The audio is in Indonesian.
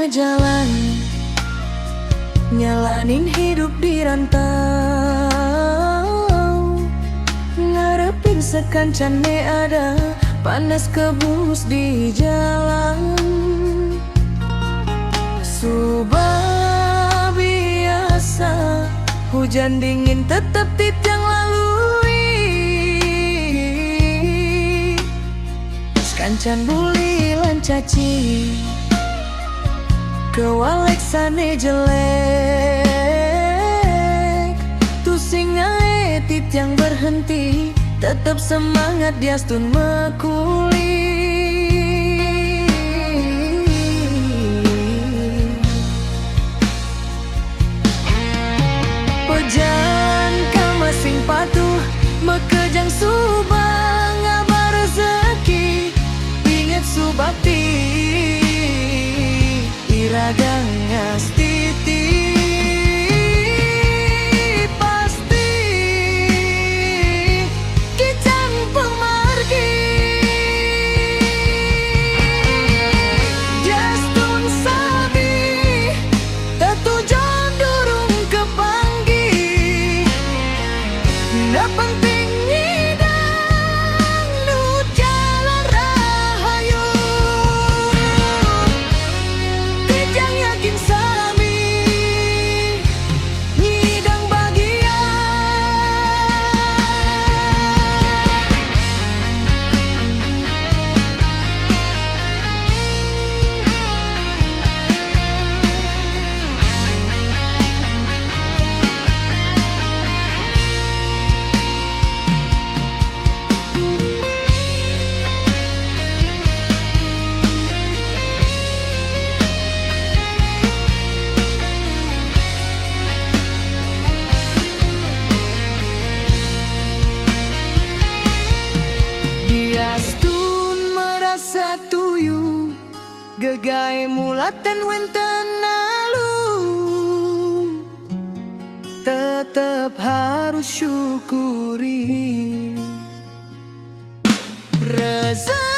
tengah jalan, nyalanin hidup di rantau, ngarepin sekancane ada panas kebus di jalan. Subah biasa, hujan dingin tetap titang lalui, sekancan buli lan caci, kewalek sane jelek, tusing ae tit yang berhenti, tetap semangat diastun mekuli. Pejalan kama sing patuh, mekejang subang ngabar rezeki, inget subakti iragang ngastiti. Pasti kijang pemargi, jastun sabi tetujuan durung kepanggi, nda penting ngidang nu jalan rahayu, kijang yakin sami ngidang bahagia. Diastun merasa tuyu, gegai mulaten wenten alum, tetap harus syukuri rezeki.